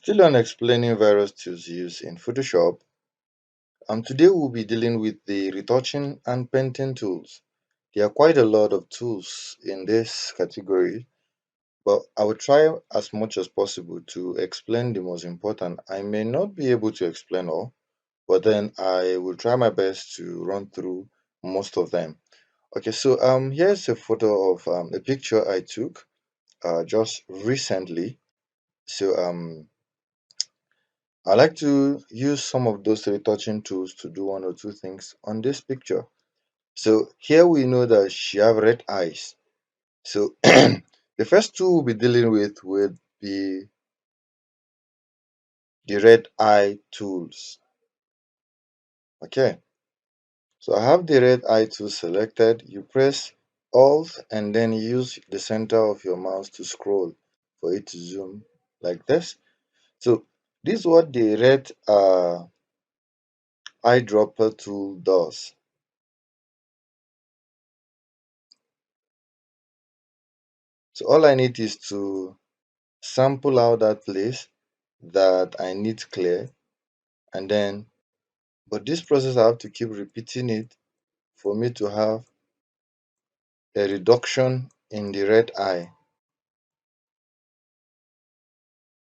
Still on explaining various tools used in Photoshop, today we'll be dealing with the retouching and painting tools. There are quite a lot of tools in this category, but I will try as much as possible to explain the most important. I may not be able to explain all, but then I will try my best to run through most of them. Okay, so here's a photo of a picture I took just recently. So I like to use some of those retouching tools to do one or two things on this picture. So here we know that she have red eyes. So the first tool we'll be dealing with would be the red eye tools. Okay, so I have the red eye tool selected. You press Alt and then use the center of your mouse to scroll for it to zoom like this. So this is what the red eyedropper tool does. So all I need is to sample out that place that I need clear, and then but this process I have to keep repeating it for me to have a reduction in the red eye.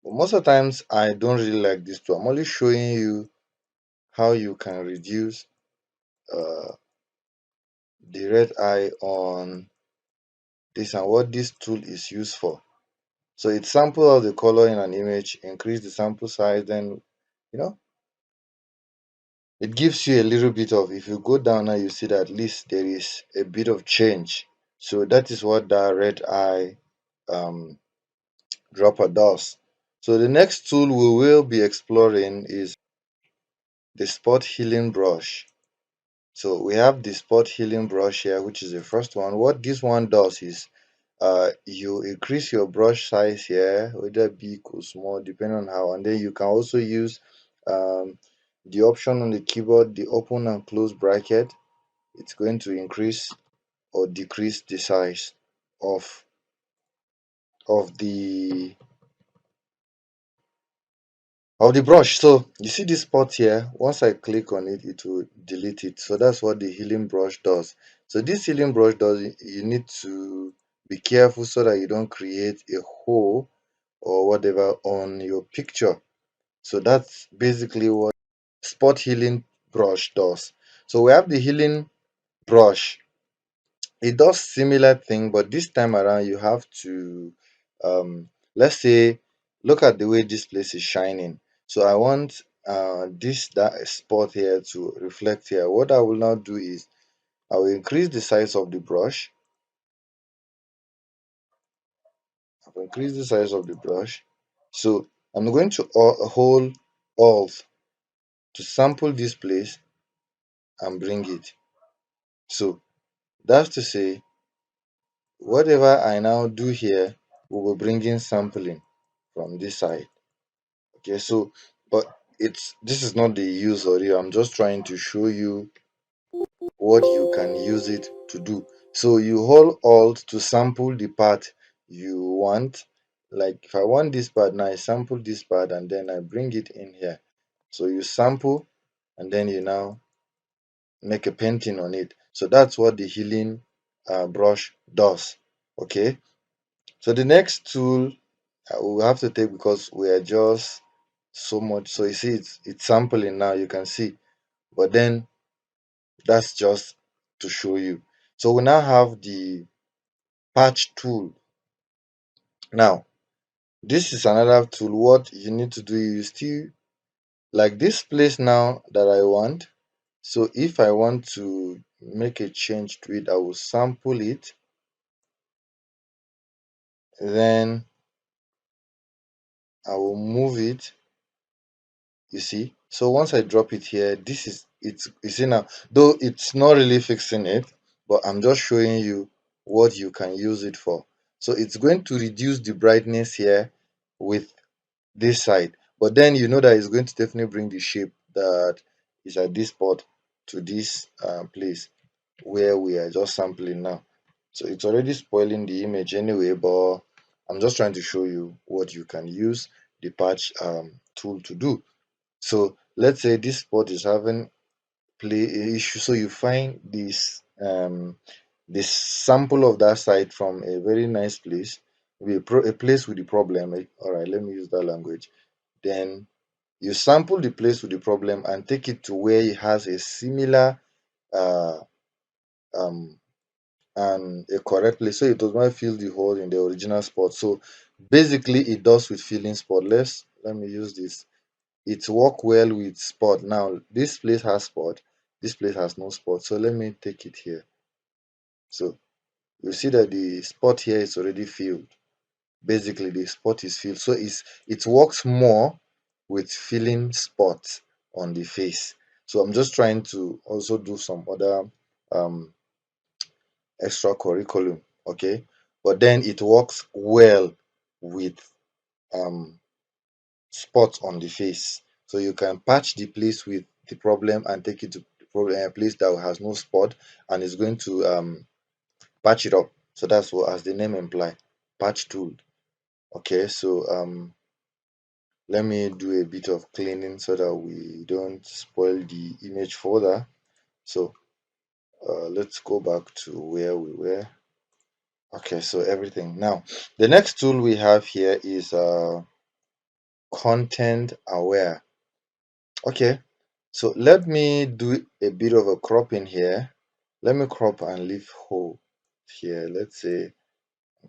But most of the times I don't really like this tool. I'm only showing you how you can reduce uh, the red eye on this and what this tool is used for. So it samples out the color in an image, increase the sample size, then you know it gives you a little bit of, if you go down now you see that at least there is a bit of change. So that is what that red eye um, dropper does. So the next tool we will be exploring is the spot healing brush. So we have the spot healing brush here, which is the first one. What this one does is you increase your brush size here, whether big or small depending on how, and then you can also use um, the option on the keyboard, the open and close bracket. It's going to increase or decrease the size of of the brush. So you see this spot here, once I click on it, it will delete it. So that's what the healing brush does. So this healing brush does, you need to be careful so that you don't create a hole or whatever on your picture. So that's basically what spot healing brush does. So we have the healing brush. It does similar thing, but this time around you have to let's say look at the way this place is shining. So I want this that spot here to reflect here. What I will now do is I will increase the size of the brush. I've increased the size of the brush. So I'm going to hold Alt to sample this place and bring it. So that's to say whatever I now do here, we will bring in sampling from this side. Okay, so but it's this is not the use audio. I'm just trying to show you what you can use it to do. So you hold Alt to sample the part you want. Like if I want this part now, I sample this part and then I bring it in here. So you sample and then you now make a painting on it. So that's what the healing brush does. Okay, so the next tool we have to take, because we are just so much. So you see it's sampling now, you can see, but then that's just to show you. So we now have the patch tool. Now this is another tool. What you need to do is still like this place now that I want. So if I want to make a change to it, I will sample it, then I will move it. You see, so once I drop it here, this is it's you see now, though it's not really fixing it, but I'm just showing you what you can use it for. So it's going to reduce the brightness here with this side, but then you know that it's going to definitely bring the shape that is at this spot to this place where we are just sampling now. So it's already spoiling the image anyway, but I'm just trying to show you what you can use the patch tool to do. So let's say this spot is having play issue, so you find this sample of that site from a very nice place, a place with the problem. All right, let me use that language. Then you sample the place with the problem and take it to where it has a similar uh, um, and a correct place, so it does not fill the hole in the original spot. So basically it does with filling spot. Let me use this. It work well with spot. Now this place has spot, this place has no spot, so let me take it here. So you see that the spot here is already filled. Basically the spot is filled, so it works more with filling spots on the face. So I'm just trying to also do some other um extra curriculum, okay, but then it works well with um spots on the face. So you can patch the place with the problem and take it to the problem, a place that has no spot, and it's going to patch it up. So that's what, as the name imply, patch tool. Okay, so let me do a bit of cleaning so that we don't spoil the image further. So let's go back to where we were. Okay, so everything. Now, the next tool we have here is content aware. Okay, so let me do a bit of a cropping here. Let me crop and leave hole here. Let's say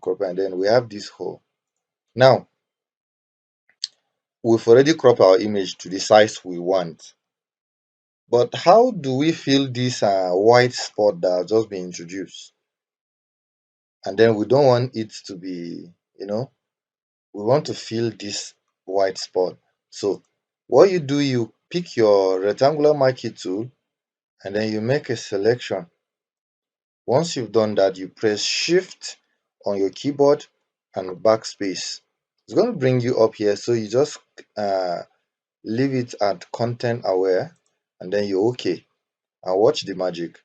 crop, and then we have this hole. Now, we've already cropped our image to the size we want. But how do we fill this white spot that has just been introduced? And then we don't want it to be, we want to fill this white spot. So what you do, you pick your rectangular marquee tool and then you make a selection. Once you've done that, you press shift on your keyboard and backspace. It's going to bring you up here, so you just uh, leave it at content aware and then you're okay, and watch the magic.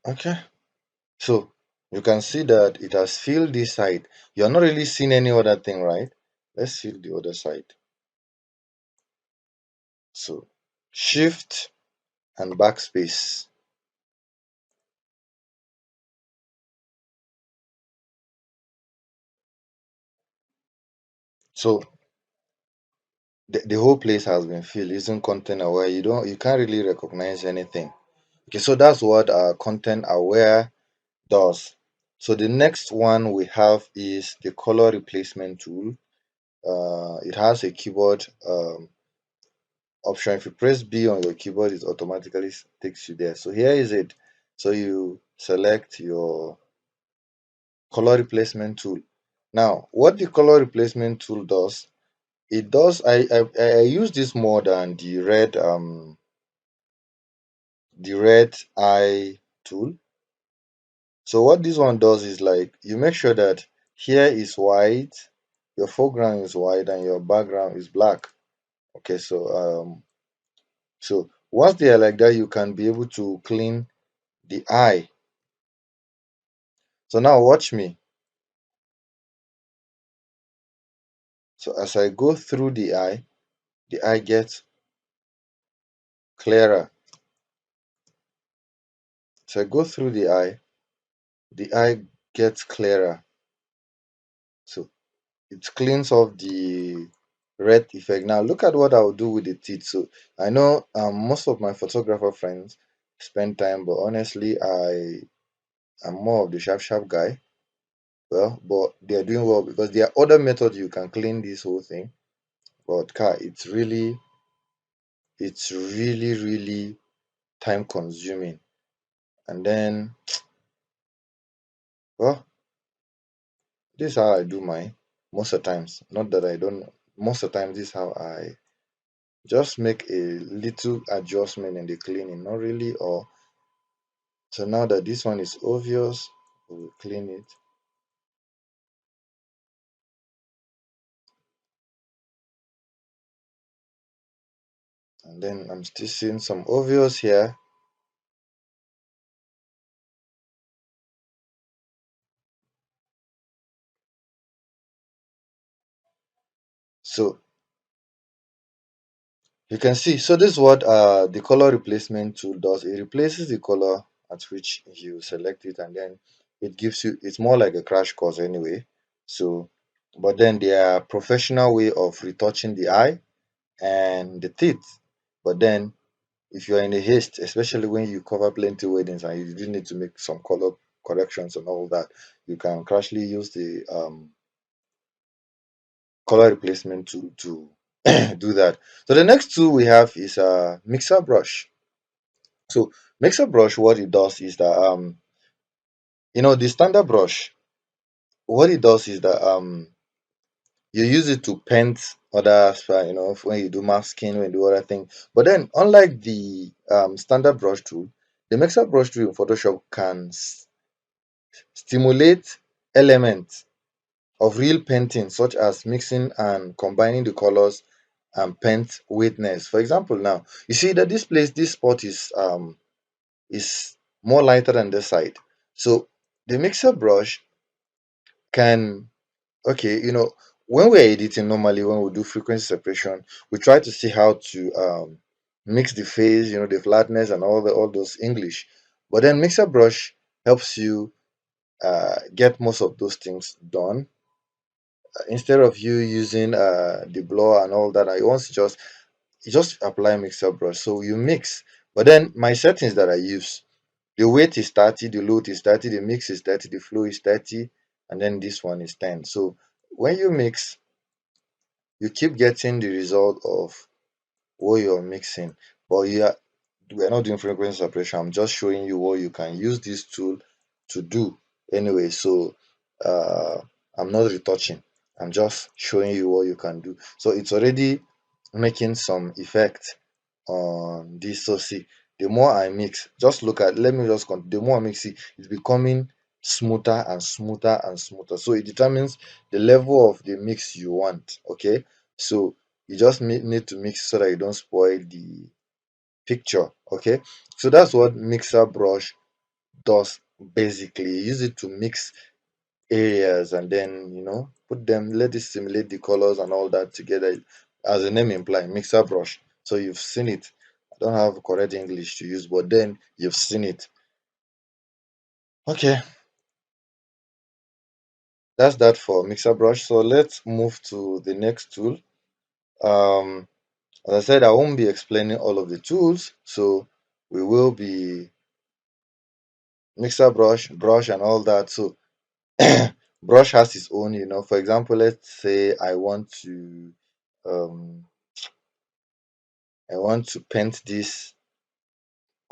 Okay, so you can see that it has filled this side. You're not really seeing any other thing, right? Let's fill the other side. So shift and backspace. So the whole place has been filled using content aware. You can't really recognize anything. Okay, so that's what content aware does. So the next one we have is the color replacement tool. It has a keyboard option. If you press B on your keyboard, it automatically takes you there. So here is it. So you select your color replacement tool. Now, what the color replacement tool does, it does. I use this more than the red eye tool. So what this one does is, like, you make sure that here is white, your foreground is white, and your background is black. Okay, so once they are like that, you can be able to clean the eye. So now watch me. So as I go through the eye gets clearer. So I go through the eye gets clearer. So it cleans off the red effect. Now look at what I'll do with the teeth. So I know most of my photographer friends spend time, but honestly I am more of the sharp guy. Well, but they are doing well because there are other methods you can clean this whole thing. But it's really time consuming. And then, well, this is how I do mine most of the times. Not that I don't, most of the time, this is how I just make a little adjustment in the cleaning, not really. Or so now that this one is obvious, we will clean it. And then I'm still seeing some obvious here. So you can see, so this is what the color replacement tool does. It replaces the color at which you select it, and then it gives you, it's more like a crash course anyway. So, but then there are professional way of retouching the eye and the teeth. But then if you are in a haste, especially when you cover plenty weddings and you do need to make some color corrections and all that, you can actually use the color replacement tool to do that. So the next tool we have is a mixer brush. So mixer brush, what it does is that the standard brush, what it does is that you use it to paint other when you do masking, when you do other thing. But then unlike the standard brush tool, the mixer brush tool in Photoshop can stimulate elements of real painting, such as mixing and combining the colors and paint wetness. For example, now you see that this spot is more lighter than this side. So the mixer brush can, okay, when we're editing normally, when we do frequency separation, we try to see how to mix the phase, the flatness and all those English. But then mixer brush helps you get most of those things done. Instead of you using the blur and all that, I want to just apply mixer brush. So you mix. But then my settings that I use, the weight is 30, the load is 30, the mix is 30, the flow is 30, and then this one is 10. So when you mix, you keep getting the result of what you're mixing. But we're not doing frequency separation. I'm just showing you what you can use this tool to do anyway. So uh, I'm not retouching. I'm just showing you what you can do. So it's already making some effect on this. So see, the more I mix, just look at, let me just the more I mix it, it's becoming smoother and smoother and smoother. So it determines the level of the mix you want. Okay, so you just need to mix so that you don't spoil the picture. Okay, so that's what mixer brush does basically. You use it to mix areas and then put them, let it simulate the colors and all that together, as the name implies, mixer brush. So you've seen it. I don't have correct English to use, but then you've seen it. Okay, that's that for mixer brush. So let's move to the next tool. um as I said, I won't be explaining all of the tools, so we will be mixer brush and all that. So brush has its own, for example, let's say um I want to paint this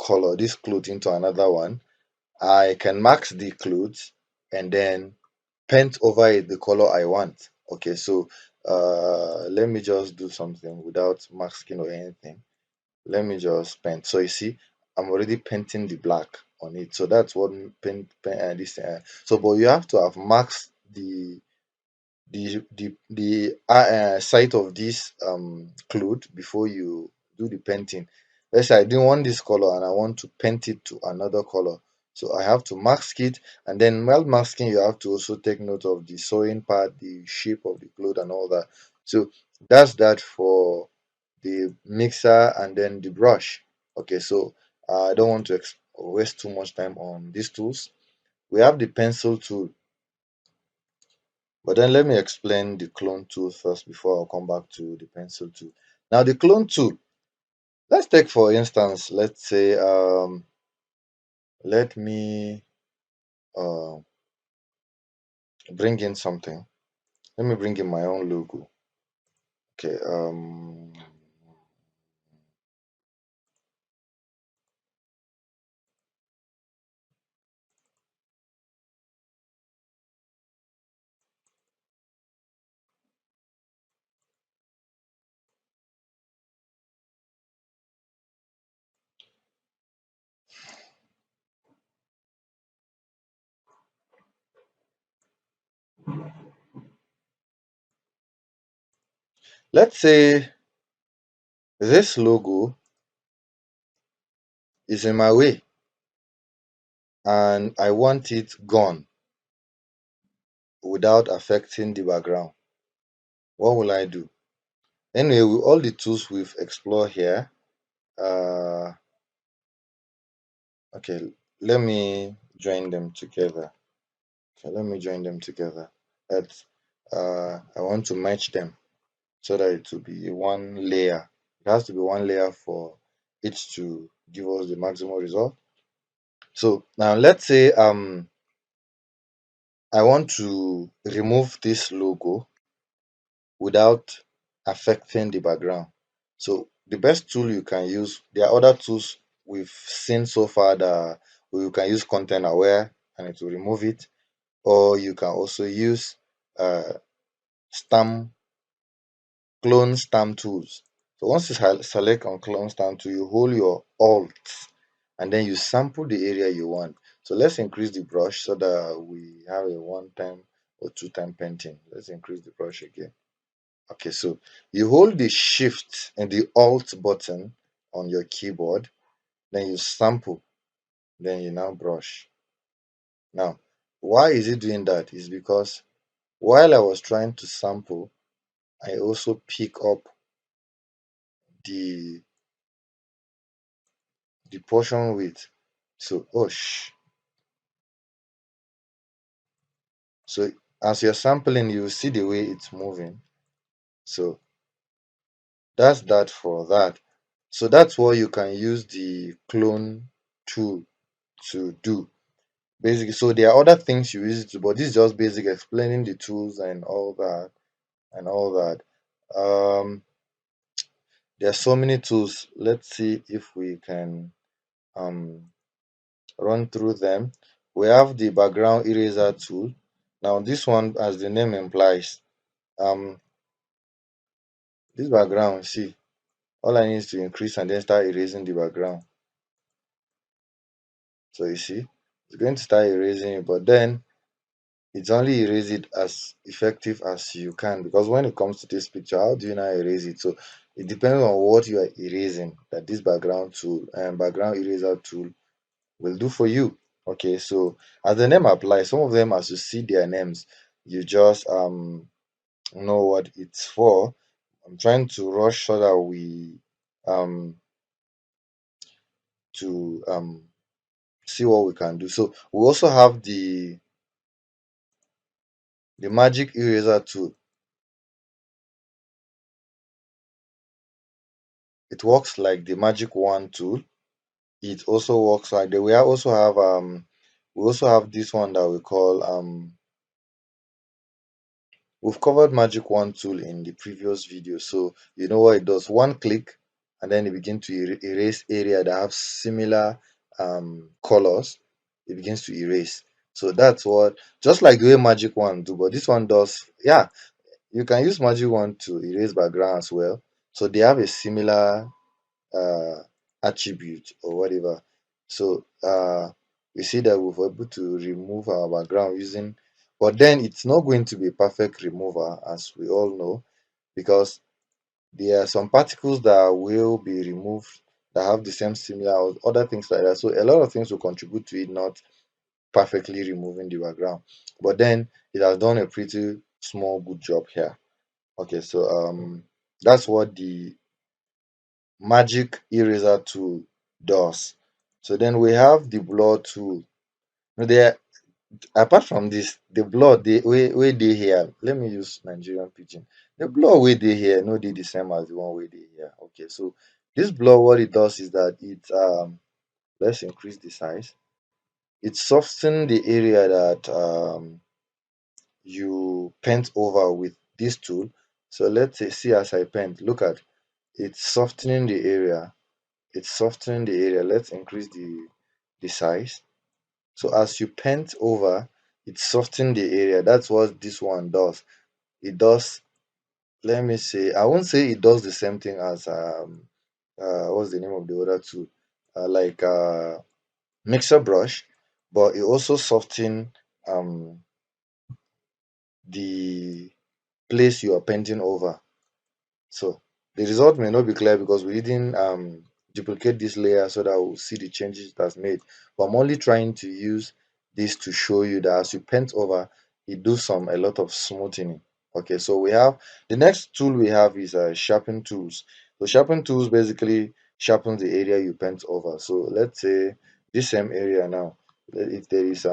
color, this cloth into another one. I can max the clothes and then paint over it the color I want. Okay, so let me just do something without masking or anything. Let me just paint. So you see, I'm already painting the black on it. So that's what paint this. So, but you have to have maxed the site of this cloth before you do the painting. Let's say I didn't want this color and I want to paint it to another color. So I have to mask it, and then while masking, you have to also take note of the sewing part, the shape of the cloth, and all that. So that's that for the mixer and then the brush. Okay, so I don't want to waste too much time on these tools. We have the pencil tool. But then let me explain the clone tool first before I'll come back to the pencil tool. Now the clone tool, let's take for instance, let's say let me uh, bring in something. Let me bring in my own logo. Okay, let's say this logo is in my way and I want it gone without affecting the background. What will I do? Anyway, with all the tools we've explored here, uh okay, let me join them together. Okay, let me join them together. That I want to match them so that it will be one layer. It has to be one layer for it to give us the maximum result. So now let's say I want to remove this logo without affecting the background. So the best tool you can use, there are other tools we've seen so far that you can use content aware and it will remove it, or you can also use uh, stamp clone stamp tools. So once you select on clone stamp tool, you hold your alt and then you sample the area you want. So let's increase the brush so that we have a one time or two time painting. Let's increase the brush again. Okay, so you hold the shift and the alt button on your keyboard, then you sample, then you now brush. Now, why is it doing that? Is because while I was trying to sample, I also pick up the portion width. So, oh, so as you're sampling, you see the way it's moving. So that's that for that. So that's what you can use the clone tool to do. Basically, so there are other things you use it to, but this is just basic explaining the tools and all that and all that. There are so many tools. Let's see if we can um run through them. We have the background eraser tool. Now this one, as the name implies, um this background, see, all I need is to increase and then start erasing the background. So you see, it's going to start erasing it, but then it's only erase it as effective as you can, because when it comes to this picture, how do you now erase it? So it depends on what you are erasing that this background tool and background eraser tool will do for you. Okay, so as the name applies, some of them, as you see their names, you just know what it's for. I'm trying to rush so that we um to see what we can do. So we also have the magic eraser tool. It works like the magic wand tool. It also works like the we also have this one that we call we've covered magic wand tool in the previous video. So you know what it does: one click and then it begins to erase area that have similar colors. It begins to erase. So that's what, just like the way magic wand do, but this one does, yeah, you can use magic wand to erase background as well. So they have a similar uh, attribute or whatever. So we see that we're able to remove our background using, but then it's not going to be a perfect remover, as we all know, because there are some particles that will be removed that have the same similar or other things like that. So a lot of things will contribute to it not perfectly removing the background. But then it has done a pretty small good job here. Okay, so that's what the magic eraser tool does. So then we have the blur tool. Now there, apart from this, the blur they way they here. Let me use Nigerian pidgin. The blur way they here no dey the same as the one way they here. Okay, so this blur, what it does is that it let's increase the size. It softens the area that you paint over with this tool. So let's say, see, as I paint, look at, it's softening the area. It's softening the area. Let's increase the size. So as you paint over, it's softening the area. That's what this one does. It does, let me say, I won't say it does the same thing as what's the name of the other two, like mixer brush, but it also soften um the place you are painting over. So the result may not be clear because we didn't duplicate this layer so that we'll see the changes it has made. But I'm only trying to use this to show you that as you paint over, it does a lot of smoothing. Okay, so we have the next tool we have is sharpen tools. So sharpen tools basically sharpens the area you paint over. So let's say this same area now, if there is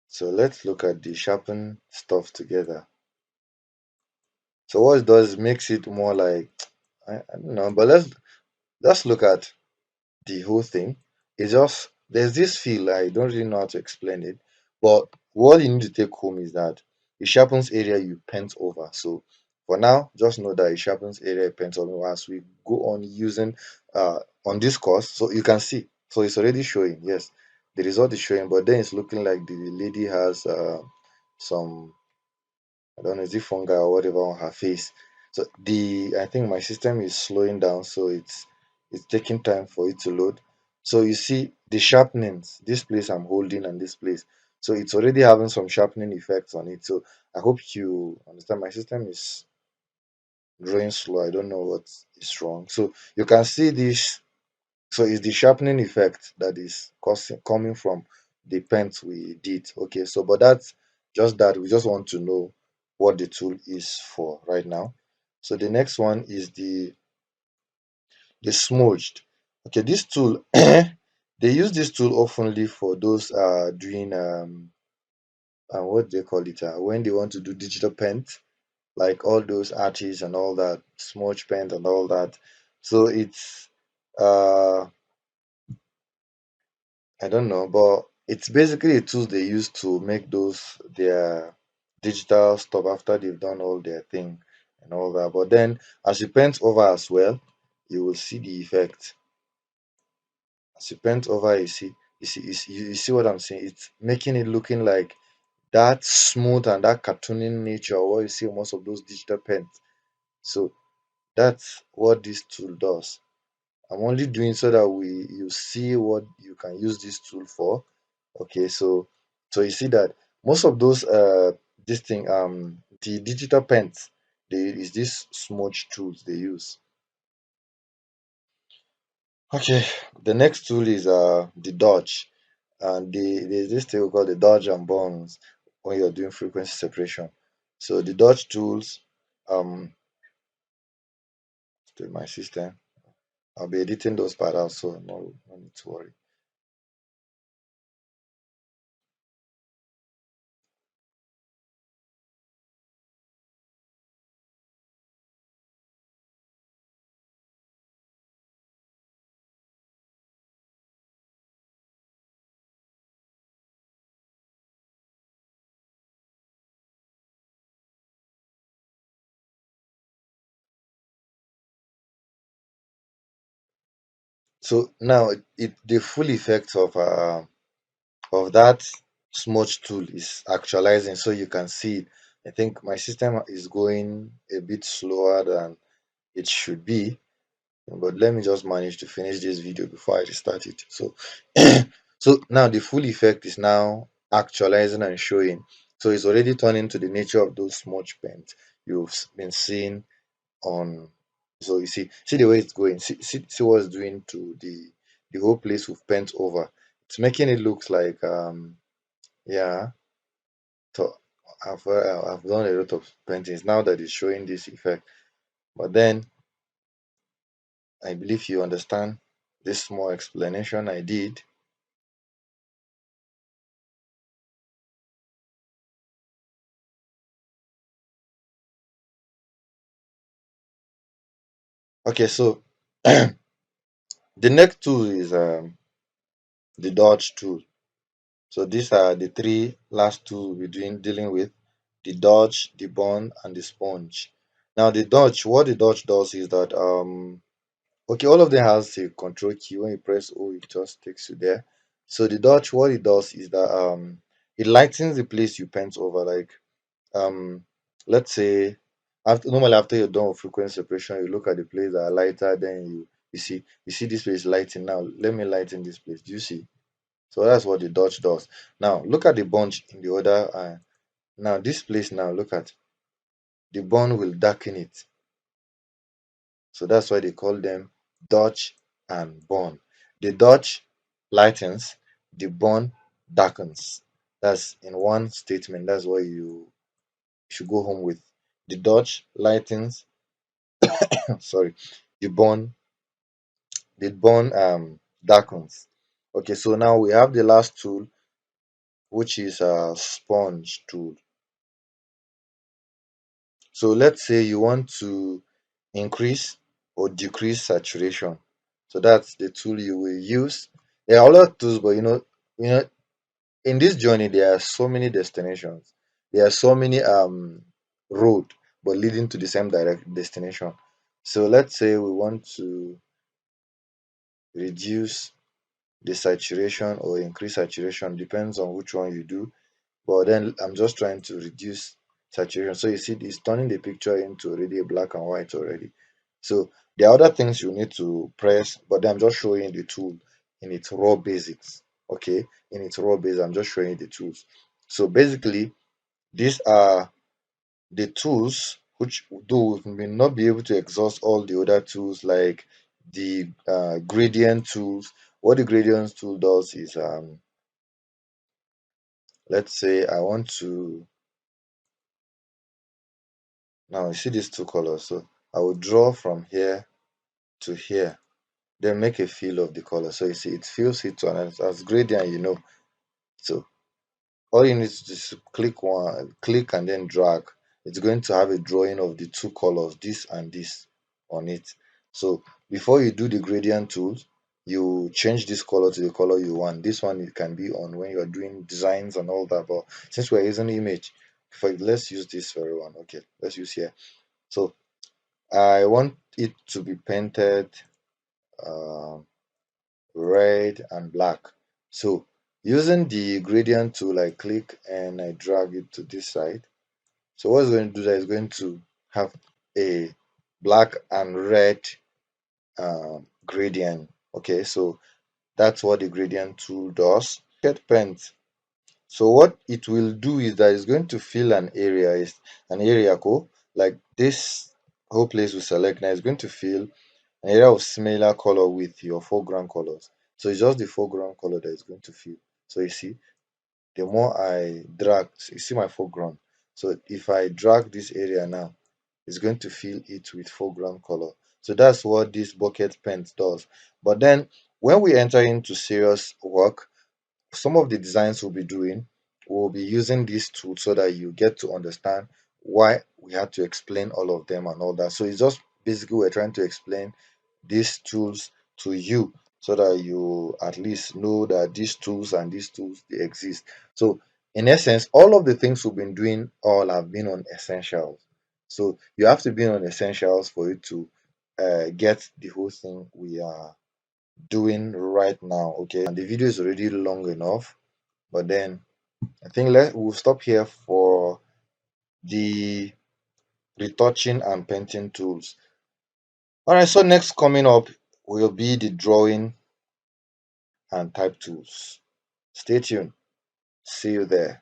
so let's look at the sharpen stuff together. So what it does makes it more like I don't know, but let's look at the whole thing. It's just there's this feel I don't really know how to explain it, but what you need to take home is that it sharpens area you paint over. So for now, just know that it sharpens area you paint over as we go on using on this course. So you can see, so it's already showing. Yes, the result is showing, but then it's looking like the lady has some I don't know, is it fungi or whatever on her face. So the I think my system is slowing down, so it's taking time for it to load. So you see the sharpenings, this place I'm holding and this place. So it's already having some sharpening effects on it. So I hope you understand my system is drawing slow. I don't know what is wrong. So you can see this so it's the sharpening effect that is causing coming from the paint we did. Okay, so but that's just that we just want to know what the tool is for right now. So the next one is the smudged. Okay, this tool they use this tool oftenly for those doing what do they call it when they want to do digital paint, like all those artists and all that, smudge paint and all that. So it's uh I don't know, but it's basically a tool they use to make those their digital stuff after they've done all their thing and all that. But then as you paint over as well, you will see the effect. As you paint over, you see what I'm saying? It's making it looking like that smooth and that cartooning nature what you see in most of those digital paints. So that's what this tool does. I'm only doing so that we you see what you can use this tool for. Okay, so you see that most of those this thing the digital pens they is this smudge tools they use. Okay, the next tool is the dodge, and there's this thing we call the dodge and bounce when you're doing frequency separation. So the dodge tools um to my system. I'll be editing those parts out, so no need to worry. So now the full effect of that smudge tool is actualizing so you can see it. I think my system is going a bit slower than it should be, but let me just manage to finish this video before I restart it. So so now the full effect is now actualizing and showing. So it's already turning to the nature of those smudge paint you've been seeing on. So you see the way it's going, see what it's doing to the whole place we've paint over. It's making it look like yeah. So I've done a lot of paintings now that it's showing this effect. But then I believe you understand this small explanation I did. Okay, so the next tool is the dodge tool. So these are the three last tools we're dealing with: the dodge, the bond, and the sponge. Now the dodge, what the dodge does is that okay, all of them has a control key. When you press O, it just takes you there. So the dodge, what it does is that it lightens the place you paint over. Like um, let's say after you're done with frequency separation, you look at the place that are lighter, then you see this place lighting. Now let me lighten this place. Do you see? So that's what the dodge does. Now look at the bunch in the other. Now this place. Now look at the bond will darken it. So that's why they call them dodge and burn. The dodge lightens, the burn darkens. That's in one statement. That's what you should go home with. The Dutch lightens, sorry, the bone, the bone darkens. Okay, so now we have the last tool, which is a sponge tool. So let's say you want to increase or decrease saturation. So that's the tool you will use. There are other tools, but in this journey there are so many destinations. There are so many road, but leading to the same direct destination. So let's say we want to reduce the saturation or increase saturation, depends on which one you do. But then I'm just trying to reduce saturation. So you see, it's turning the picture into already a black and white already. So there are other things you need to press, but then I'm just showing the tool in its raw basics. Okay, in its raw base, I'm just showing you the tools. So basically, these are the tools which, though we may not be able to exhaust all the other tools like the gradient tools. What the gradient tool does is, let's say I want to, now you see these two colors, so I will draw from here to here, then make a fill of the color. So you see it fills it to as gradient, so all you need to do is click and then drag. It's going to have a drawing of the two colors, this and this, on it. So before you do the gradient tools, you change this color to the color you want. This one, it can be on when you're doing designs and all that, but since we're using image, let's use this very one. Okay, let's use here. So I want it to be painted um, red and black. So using the gradient tool, I click and I drag it to this side. So what it's going to do that is going to have a black and red gradient. Okay, so that's what the gradient tool does. Get paint. So what it will do is that it's going to fill an area, is an area code like this whole place we select now is going to fill an area of similar color with your foreground colors. So it's just the foreground color that is going to fill. So you see, the more I drag, you see my foreground. So if I drag this area now, it's going to fill it with foreground color. So that's what this bucket paint does. But then when we enter into serious work, some of the designs we'll be doing, we'll be using this tool so that you get to understand why we had to explain all of them and all that. So it's just basically we're trying to explain these tools to you so that you at least know that these tools and these tools they exist. So in essence, all of the things we've been doing all have been on essentials. So you have to be on essentials for you to get the whole thing we are doing right now. Okay, and the video is already long enough, but then I think we'll stop here for the retouching and painting tools. All right, so next coming up will be the drawing and type tools. Stay tuned. See you there.